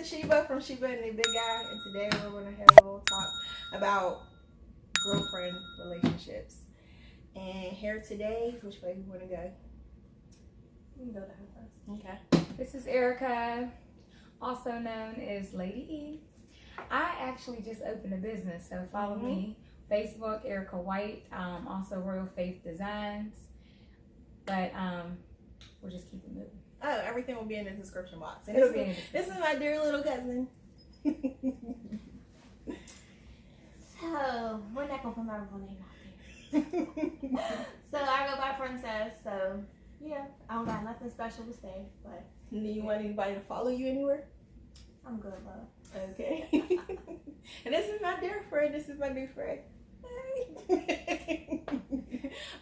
SheBa from SheBa and the Big Guy, and today we're going to have a little talk about girlfriend relationships. And here today, which way you want to go? You can go to her first. Okay. This is Ericka, also known as Lady E. I actually just opened a business, so follow me. Facebook, Ericka White, also Royal Faith Designs. But we'll just keep it moving. Oh, everything will be in the description box. And It'll be in the this is my dear little cousin. So, we're not going to put my real name out there. So, I go by Princess, so, yeah. I don't got nothing special to say, but. Do you want anybody to follow you anywhere? I'm good, love. Okay. And this is my dear friend. This is my new friend. Hey.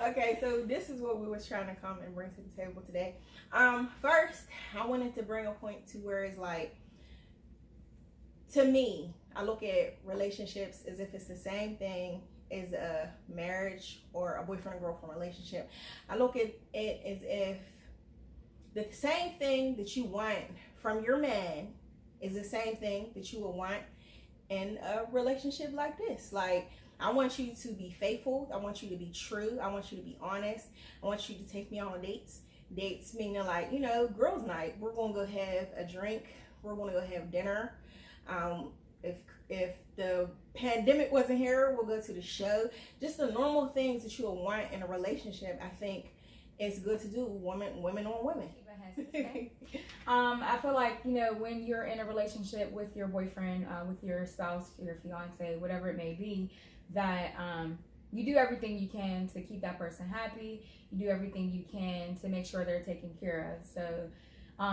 Okay, so this is what we was trying to come and bring to the table today. First, I wanted to bring a point to where it's like, to me, I look at relationships as if it's the same thing as a marriage or a boyfriend and girlfriend relationship. I look at it as if the same thing that you want from your man is the same thing that you would want in a relationship like this. Like, I want you to be faithful. I want you to be true. I want you to be honest. I want you to take me on dates. Dates meaning like, you know, girls' night. We're going to go have a drink. We're going to go have dinner. If the pandemic wasn't here, we'll go to the show. Just the normal things that you would want in a relationship, I think it's good to do. Women on women. I feel like, you know, when you're in a relationship with your boyfriend, with your spouse, your fiance, whatever it may be, that you do everything you can to keep that person happy. You do everything you can to make sure they're taken care of. So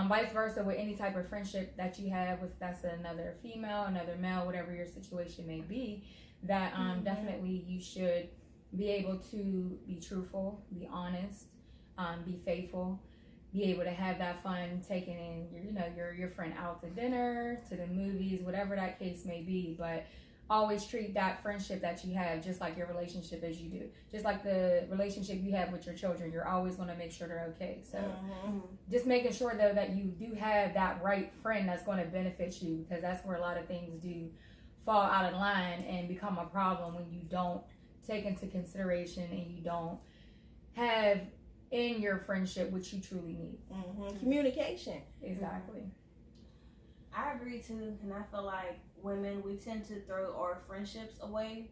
vice versa with any type of friendship that you have with that's another female, another male, whatever your situation may be, that definitely you should be able to be truthful, be honest, be faithful, be able to have that fun taking in your friend out to dinner, to the movies, whatever that case may be. But always treat that friendship that you have just like your relationship as you do. Just like the relationship you have with your children, you're always going to make sure they're okay. So just making sure though that you do have that right friend that's going to benefit you, because that's where a lot of things do fall out of line and become a problem when you don't take into consideration and you don't have in your friendship what you truly need. Communication. Exactly. I agree too, and I feel like women, we tend to throw our friendships away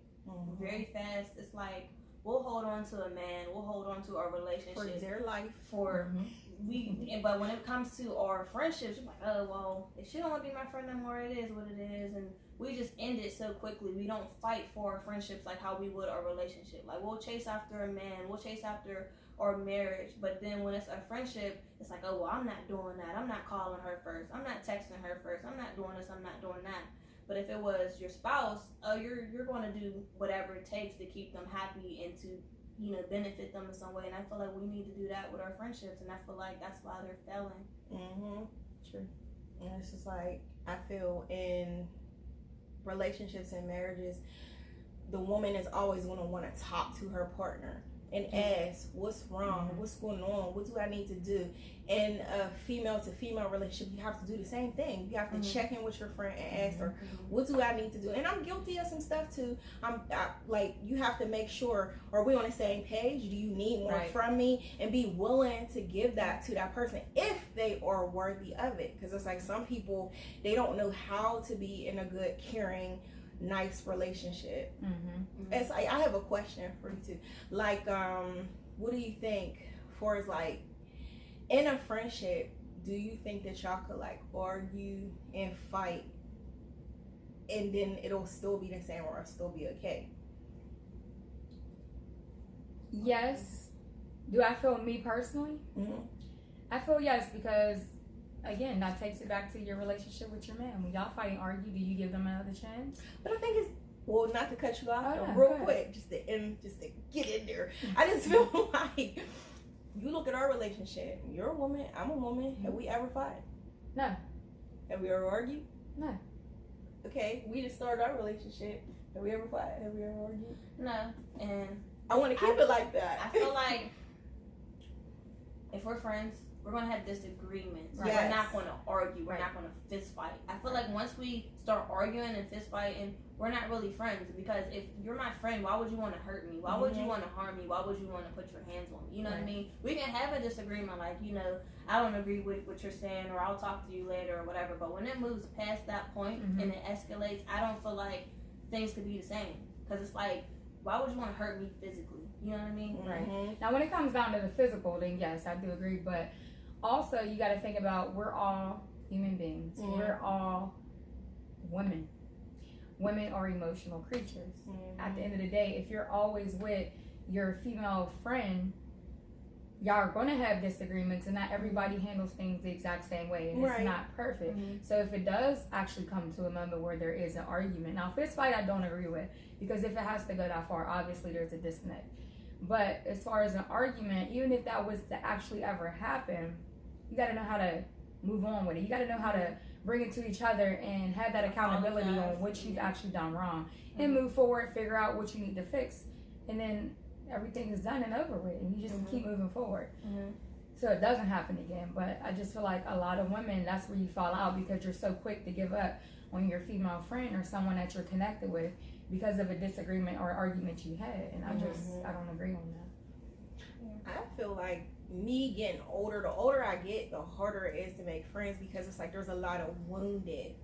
very fast. It's like we'll hold on to a man, we'll hold on to our relationship For their life. But when it comes to our friendships, we're like, oh well, if she don't want to be my friend no more, it is what it is, and we just end it so quickly. We don't fight for our friendships like how we would our relationship. Like, we'll chase after a man, we'll chase after our marriage, but then when it's a friendship, it's like, oh well, I'm not doing that. I'm not calling her first. I'm not texting her first. I'm not doing this. I'm not doing that. But if it was your spouse, oh, you're going to do whatever it takes to keep them happy and to, you know, benefit them in some way. And I feel like we need to do that with our friendships, and I feel like that's why they're failing. True. And it's just like, I feel in relationships and marriages, the woman is always going to want to talk to her partner and ask, what's wrong? What's going on? What do I need to do? In a female to female relationship, you have to do the same thing. You have to check in with your friend and ask her, what do I need to do? And I'm guilty of some stuff too. Like, you have to make sure, are we on the same page? Do you need more from me? And be willing to give that to that person if they are worthy of it. Because it's like, some people, they don't know how to be in a good, caring, nice relationship. It's like, I have a question for you too. Like, what do you think for as like in a friendship, do you think that y'all could like argue and fight and then it'll still be the same or it'll still be okay? Yes. Do I feel me personally? I feel yes, because again, that takes it back to your relationship with your man. When y'all fight and argue, do you give them another chance? But I think it's, well, not to cut you off, no, real quick, just to get in there. I just feel like, you look at our relationship. You're a woman, I'm a woman. Have we ever fought? No. Have we ever argued? No. Okay, we just started our relationship. Have we ever fought? Have we ever argued? No. And I want to keep it like that. I feel like if we're friends, we're gonna have disagreements. Right. We're not gonna argue. We're Right. not gonna fist fight. I feel like once we start arguing and fist fighting, we're not really friends. Because if you're my friend, why would you want to hurt me? Why would you want to harm me? Why would you want to put your hands on me? You know what I mean? We can have a disagreement, like, you know, I don't agree with what you're saying, or I'll talk to you later, or whatever. But when it moves past that point and it escalates, I don't feel like things could be the same. Because it's like, why would you want to hurt me physically? You know what I mean? Right. Now, when it comes down to the physical, then yes, I do agree. But also, you got to think about, we're all human beings. We're all women. Women are emotional creatures. At the end of the day, if you're always with your female friend, y'all are going to have disagreements, and not everybody handles things the exact same way, and it's not perfect. So if it does actually come to a moment where there is an argument, now fist fight I don't agree with, because if it has to go that far, obviously there's a disconnect. But as far as an argument, even if that was to actually ever happen, you got to know how to move on with it. You got to know how to bring it to each other and have that accountability on what you've actually done wrong, and move forward, figure out what you need to fix, and then everything is done and over with, and you just keep moving forward. So it doesn't happen again. But I just feel like a lot of women, that's where you fall out, because you're so quick to give up on your female friend or someone that you're connected with because of a disagreement or argument you had. And I don't agree on that. I feel like me getting older, the older I get, the harder it is to make friends, because it's like there's a lot of wounded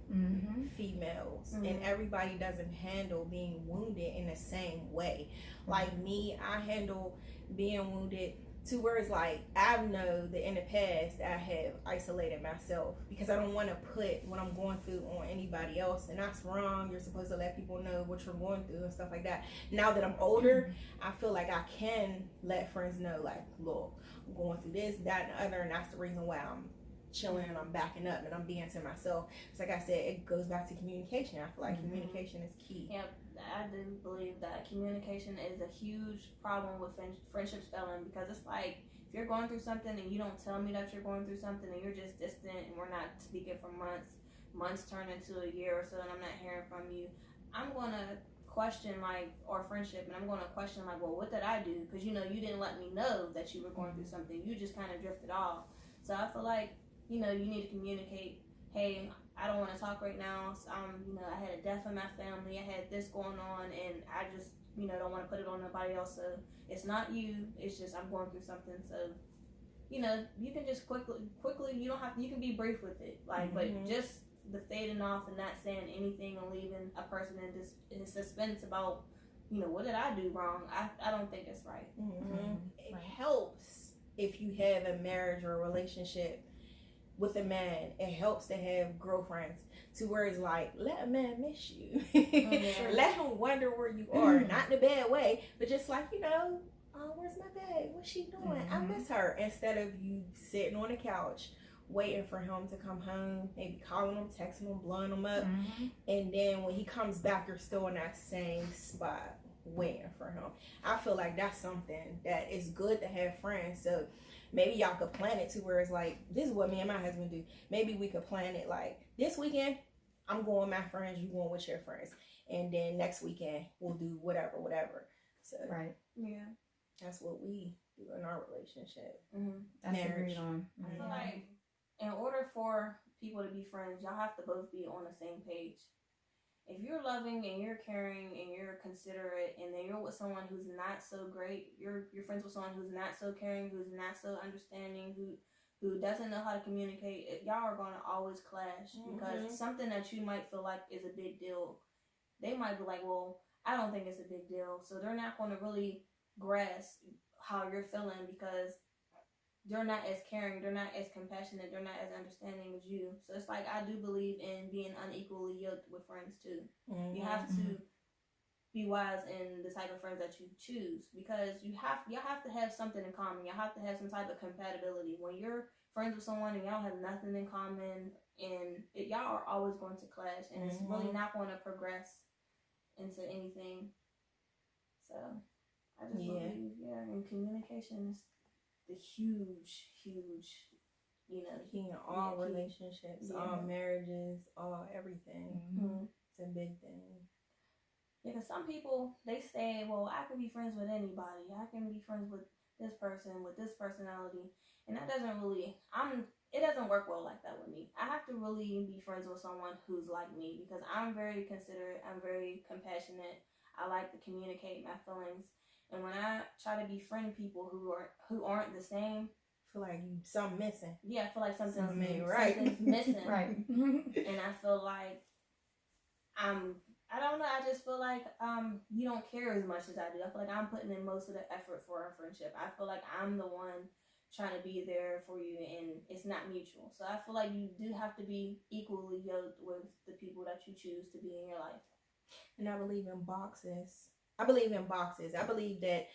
females, and everybody doesn't handle being wounded in the same way. Like me, I handle being wounded to where it's like, I know that in the past I have isolated myself because I don't want to put what I'm going through on anybody else, and that's wrong. You're supposed to let people know what you're going through and stuff like that. Now that I'm older, I feel like I can let friends know, like, look, I'm going through this, that, and the other, and that's the reason why I'm chilling and I'm backing up and I'm being to myself. It's like I said, it goes back to communication. I feel like communication is key. Yep, I do believe that communication is a huge problem with friendships failing, because it's like, if you're going through something and you don't tell me that you're going through something, and you're just distant and we're not speaking for months turn into a year or so, and I'm not hearing from you, I'm going to question, like, our friendship, and I'm going to question, like, well, what did I do? Because, you know, you didn't let me know that you were going through something. You just kind of drifted off. So I feel like, you know, you need to communicate. Hey, I don't want to talk right now. So, you know, I had a death in my family. I had this going on, and I just, you know, don't want to put it on nobody else. So it's not you. It's just I'm going through something. So, you know, you can just quickly. You don't have. You can be brief with it, like, but just the fading off and not saying anything and leaving a person in suspense about, you know, what did I do wrong? I don't think it's right. It helps if you have a marriage or a relationship with a man. It helps to have girlfriends, to where it's like, let a man miss you. Let him wonder where you are, not in a bad way, but just like, you know, oh, where's my babe? What's she doing? I miss her. Instead of you sitting on the couch waiting for him to come home, maybe calling him, texting him, blowing him up, and then when he comes back, you're still in that same spot waiting for him. I feel like that's something that is good to have friends. So maybe y'all could plan it to where it's like, this is what me and my husband do. Maybe we could plan it like, this weekend I'm going with my friends, you going with your friends, and then next weekend we'll do whatever. So that's what we do in our relationship. That's agreed on. I feel like in order for people to be friends, y'all have to both be on the same page. If you're loving and you're caring and you're considerate, and then you're with someone who's not so great, you're friends with someone who's not so caring, who's not so understanding, who doesn't know how to communicate, y'all are going to always clash, because something that you might feel like is a big deal, they might be like, well, I don't think it's a big deal. So they're not going to really grasp how you're feeling, because they're not as caring, they're not as compassionate, they're not as understanding as you. So it's like, I do believe in being unequally yoked with friends too. You have to be wise in the type of friends that you choose, because y'all have to have something in common. Y'all have to have some type of compatibility. When you're friends with someone and y'all have nothing in common, and y'all are always going to clash, and it's really not going to progress into anything. So I just believe, in communication is the huge, you know, in all relationships, all marriages, all everything. It's a big thing. Yeah, because some people, they say, well, I can be friends with anybody. I can be friends with this person with this personality, and that doesn't really. It doesn't work well like that with me. I have to really be friends with someone who's like me because I'm very considerate. I'm very compassionate. I like to communicate my feelings, and when I try to befriend people who aren't the same, I feel like something missing. yeah, I feel like something's right. missing, Right. and I feel like I don't know. I just feel like you don't care as much as I do. I feel like I'm putting in most of the effort for our friendship. I feel like I'm the one trying to be there for you, and it's not mutual. So I feel like you do have to be equally yoked with the people that you choose to be in your life. And I believe in boxes. I believe that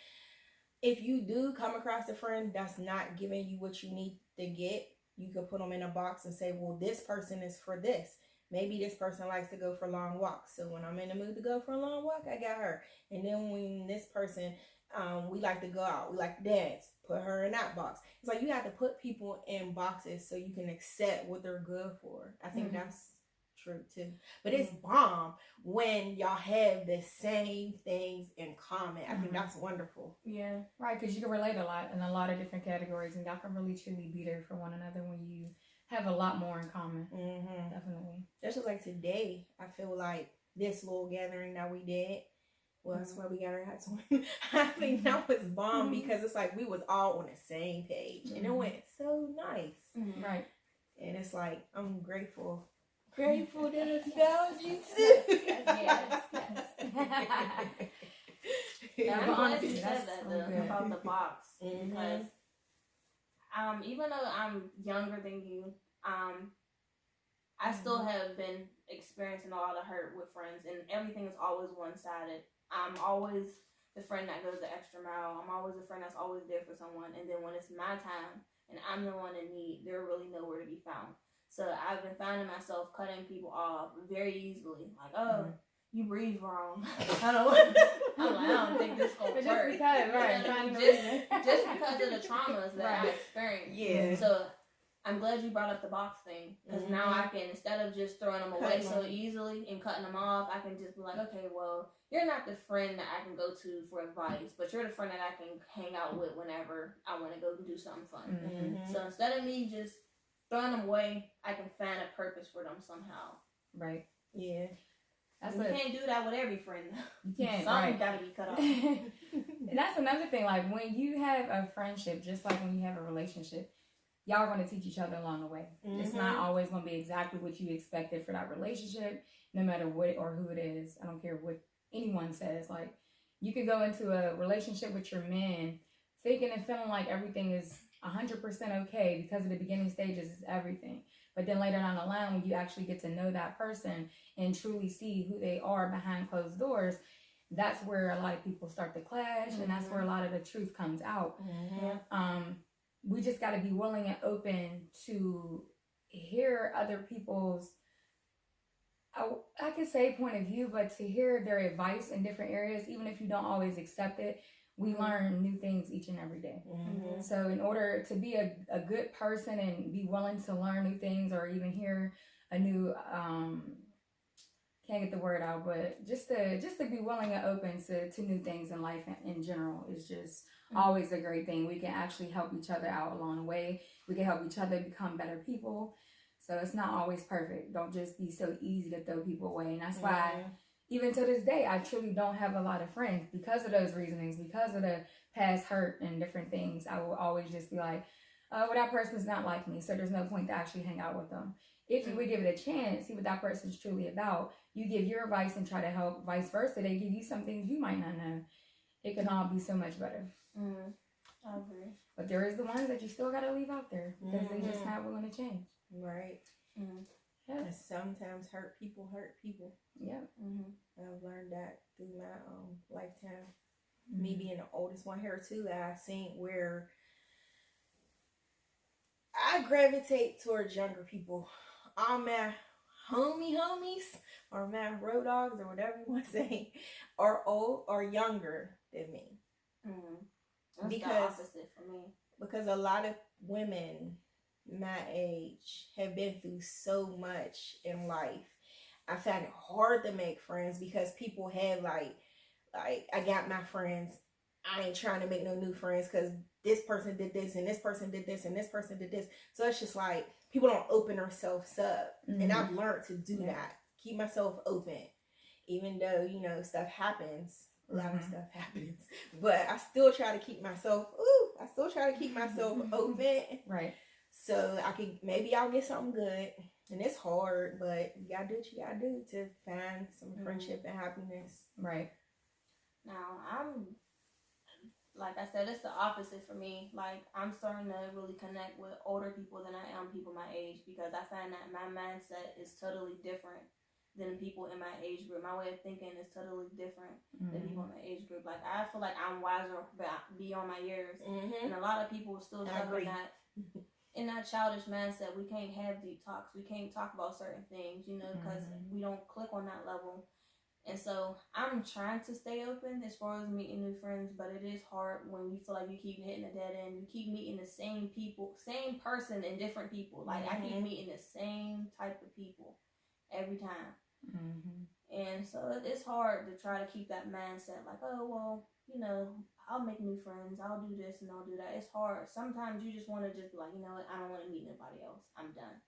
if you do come across a friend that's not giving you what you need to get, you could put them in a box and say, well, this person is for this. Maybe this person likes to go for long walks. So when I'm in the mood to go for a long walk, I got her. And then when this person, we like to go out, we like to dance, put her in that box. It's like you have to put people in boxes so you can accept what they're good for. I think that's true too. But it's bomb when y'all have the same things in common. I think that's wonderful. Yeah. Right, because you can relate a lot in a lot of different categories, and y'all can really truly be there for one another when you have a lot more in common. Definitely. That's just like today. I feel like this little gathering that we did was where we got our hats on. I think that was bomb because it's like we was all on the same page, and it went so nice. Right. And it's like I'm grateful that I found you too. Yes. Yeah, I'm glad you honestly, said that's that so though good. about the box because even though I'm younger than you, I still have been experiencing a lot of hurt with friends, and everything is always one-sided. I'm always the friend that goes the extra mile. I'm always the friend that's always there for someone, and then when it's my time and I'm the one in need, they're really nowhere to be found. So I've been finding myself cutting people off very easily. Like, oh, you breathe wrong. I don't think this gonna work. Just because, right? Just because of the traumas that I experienced. Yeah. So I'm glad you brought up the box thing because now I can, instead of just throwing them away so easily and cutting them off, I can just be like, okay, well, you're not the friend that I can go to for advice, but you're the friend that I can hang out with whenever I want to go do something fun. So instead of me just throwing them away, I can find a purpose for them somehow. Right. Yeah. You can't do that with every friend. You can't. Something got to be cut off. And that's another thing. Like when you have a friendship, just like when you have a relationship, y'all are going to teach each other along the way. It's not always going to be exactly what you expected for that relationship, no matter what or who it is. I don't care what anyone says. Like you could go into a relationship with your man thinking and feeling like everything is 100% okay because of the beginning stages is everything. But then later down the line, when you actually get to know that person and truly see who they are behind closed doors, that's where a lot of people start to clash, and that's where a lot of the truth comes out. We just got to be willing and open to hear other people's, I could say point of view, but to hear their advice in different areas, even if you don't always accept it, we learn new things each and every day. So in order to be a good person and be willing to learn new things or even hear a new, can't get the word out, but just to be willing and open to new things in life in general is just always a great thing. We can actually help each other out along the way. We can help each other become better people. So it's not always perfect. Don't just be so easy to throw people away. And that's why even to this day, I truly don't have a lot of friends because of those reasonings, because of the past hurt and different things. I will always just be like, well, that person's not like me, so there's no point to actually hang out with them. If you would give it a chance, see what that person's truly about, you give your advice and try to help, vice versa. They give you some things you might not know. It can all be so much better. I agree. But there is the ones that you still got to leave out there because they just not willing to change. Right. Yeah. And sometimes hurt people. Yeah. I've learned that through my lifetime. Me being the oldest one here too, that I've seen where I gravitate towards younger people. All my homies or my road dogs or whatever you want to say are old or younger than me. That's the opposite for me. Because a lot of women my age have been through so much in life. I find it hard to make friends because people have like I got my friends I ain't trying to make no new friends because this person did this and this person did this and this person did this. So it's just like people don't open themselves up. And I've learned to do that. Keep myself open. Even though, you know, stuff happens. A lot of stuff happens. But I still try to keep myself open. Right. So I can, maybe I'll get something good. And it's hard, but you gotta do what you gotta do to find some friendship and happiness. Right. Now, like I said, it's the opposite for me. Like, I'm starting to really connect with older people than I am people my age, because I find that my mindset is totally different than people in my age group. My way of thinking is totally different than people in my age group. Like, I feel like I'm wiser beyond my years. And a lot of people still stuck in that childish mindset. We can't have deep talks. We can't talk about certain things, you know, because we don't click on that level. And so I'm trying to stay open as far as meeting new friends, but it is hard when you feel like you keep hitting a dead end. You keep meeting the same people, same person and different people. Like, I keep meeting the same type of people every time. And so it's hard to try to keep that mindset like, oh, well, you know, I'll make new friends. I'll do this and I'll do that. It's hard. Sometimes you just want to just be like, you know what, I don't want to meet nobody else. I'm done.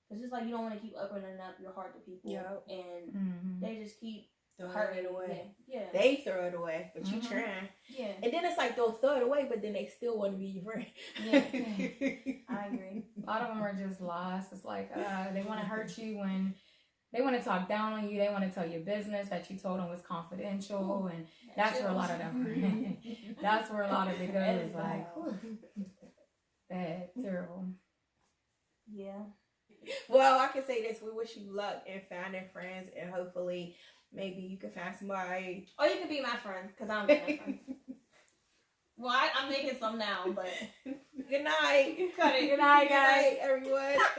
It's just like you don't want to keep opening up your heart to people. And they just keep throwing it away. Yeah. They throw it away, but you trying. Yeah. And then it's like they'll throw it away, but then they still want to be your friend. Yeah. I agree. A lot of them are just lost. It's like they want to hurt you when they want to talk down on you. They want to tell your business that you told them was confidential, and that's where a lot of them. That's where a lot of it goes. Like, bad, terrible. Yeah. Well, I can say this: we wish you luck in finding friends, and hopefully, maybe you can find somebody. Or you can be my friend, because I'm my friend. Well, I'm making some now, but Good night. cut it. Good night, guys. Good night, everyone.